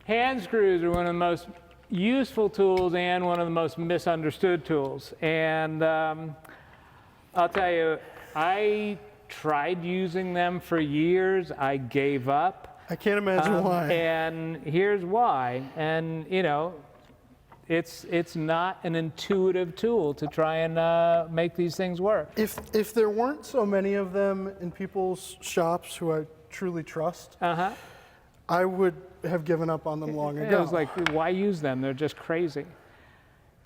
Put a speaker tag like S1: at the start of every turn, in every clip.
S1: Hand screws are one of the most useful tools and one of the most misunderstood tools. And I'll tell you, I tried using them for years. I gave up.
S2: I can't imagine why.
S1: And here's why. And you know, it's not an intuitive tool to try and make these things work.
S2: If there weren't so many of them in people's shops who I truly trust, I would have given up on them long ago.
S1: It was like, why use them? They're just crazy.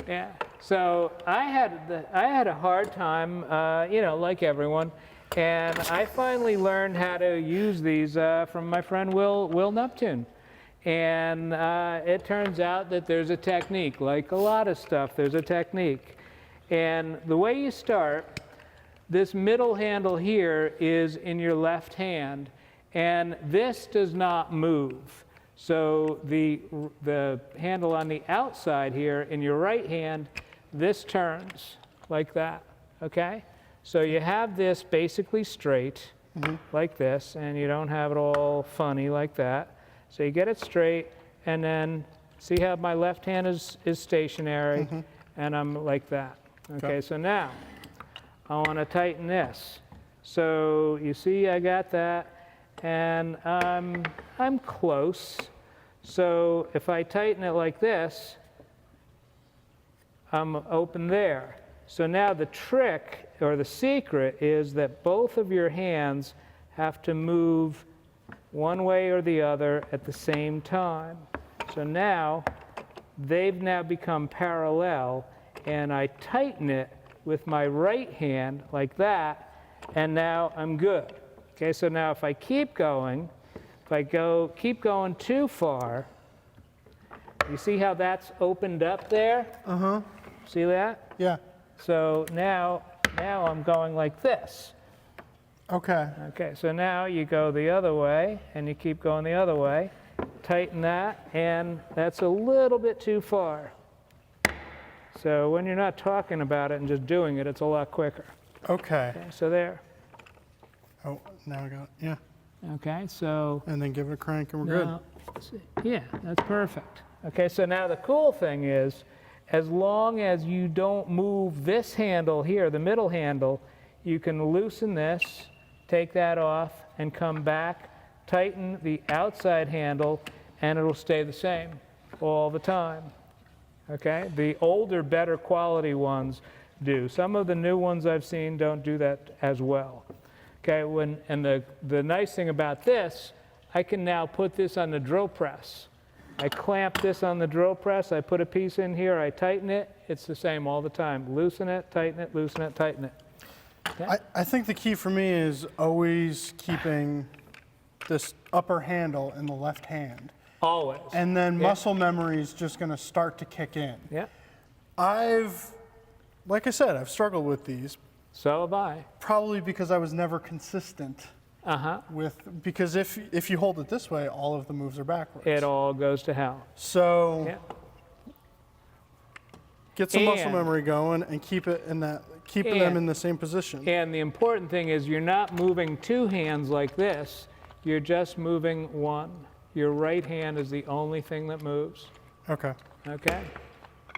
S1: Yeah. So I had a hard time, you know, like everyone, and I finally learned how to use these from my friend Will Neptune. And it turns out that there's a technique, like a lot of stuff, there's a technique. And the way you start, this middle handle here is in your left hand, and this does not move. So the handle on the outside here in your right hand, this turns like that, okay? So you have this basically straight, like this, and you don't have it all funny like that. So you get it straight, and then see how my left hand is stationary, and I'm like that. Okay, so now I want to tighten this. So you see I got that, and I'm close. So if I tighten it like this, I'm open there. So now the trick, or the secret, is that both of your hands have to move one way or the other at the same time. So now they've now become parallel, and I tighten it with my right hand like that, and now I'm good. Okay, so now if I keep going, if I keep going too far, you see how that's opened up there? See that?
S2: Yeah.
S1: So now I'm going like this.
S2: Okay.
S1: Okay, so now you go the other way, and you keep going the other way. Tighten that, and that's a little bit too far. So when you're not talking about it and just doing it, it's a lot quicker.
S2: Okay.
S1: Okay, so there.
S2: Oh, now I got it. Yeah.
S1: Okay, so
S2: And then give it a crank, and we're
S1: now, yeah, that's perfect. Okay, so now the cool thing is, as long as you don't move this handle here, the middle handle, you can loosen this, take that off, and come back, tighten the outside handle, and it'll stay the same all the time. Okay? The older, better quality ones do. Some of the new ones I've seen don't do that as well. Okay, and the nice thing about this, I can now put this on the drill press. I clamp this on the drill press, I put a piece in here, I tighten it, it's the same all the time. Loosen it, tighten it, loosen it, tighten it. Okay?
S2: I think the key for me is always keeping this upper handle in the left hand.
S1: Always.
S2: And then muscle memory is just going to start to kick in.
S1: Yeah.
S2: Like I said, I've struggled with these.
S1: So have I.
S2: Probably because I was never consistent because if you hold it this way, all of the moves are backwards.
S1: It all goes to hell.
S2: So get some muscle memory going and keep them in the same position.
S1: And the important thing is you're not moving two hands like this. You're just moving one. Your right hand is the only thing that moves.
S2: Okay.
S1: Okay?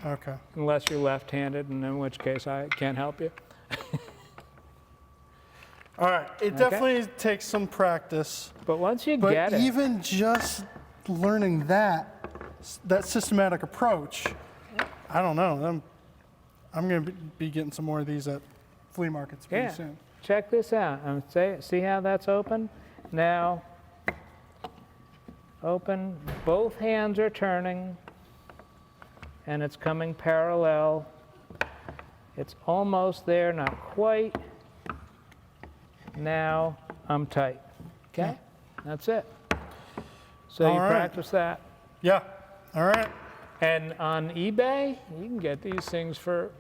S2: Okay.
S1: Unless you're left-handed, and in which case I can't help you.
S2: All right. It definitely takes some practice.
S1: But once you get it.
S2: But even just learning that systematic approach, I don't know. I'm going to be getting some more of these at flea markets pretty soon.
S1: Check this out. See how that's open? Now, open. Both hands are turning, and it's coming parallel. It's almost there, not quite. Now I'm tight. Okay? That's it. So you practice that.
S2: Yeah. All right.
S1: And on eBay, you can get these things for,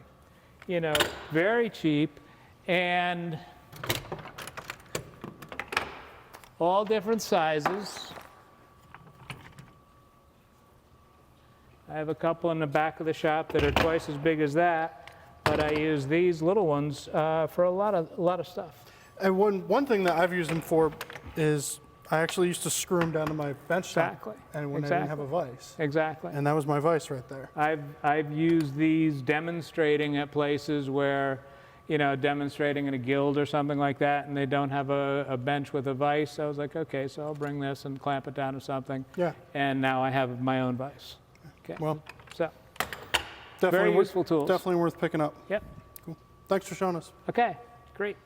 S1: you know, very cheap, and all different sizes. I have a couple in the back of the shop that are twice as big as that, but I use these little ones for a lot of stuff.
S2: And one thing that I've used them for is I actually used to screw them down to my bench top,
S1: Exactly.
S2: and when I didn't have a vise.
S1: Exactly.
S2: And that was my vise right there.
S1: I've used these demonstrating at places where, you know, demonstrating in a guild or something like that, and they don't have a bench with a vise. So I was like, okay, so I'll bring this and clamp it down to something.
S2: Yeah.
S1: And now I have my own vise. Okay.
S2: Well,
S1: So,
S2: definitely
S1: very useful tools.
S2: Definitely worth picking up.
S1: Yep.
S2: Cool. Thanks for showing us.
S1: Okay, great.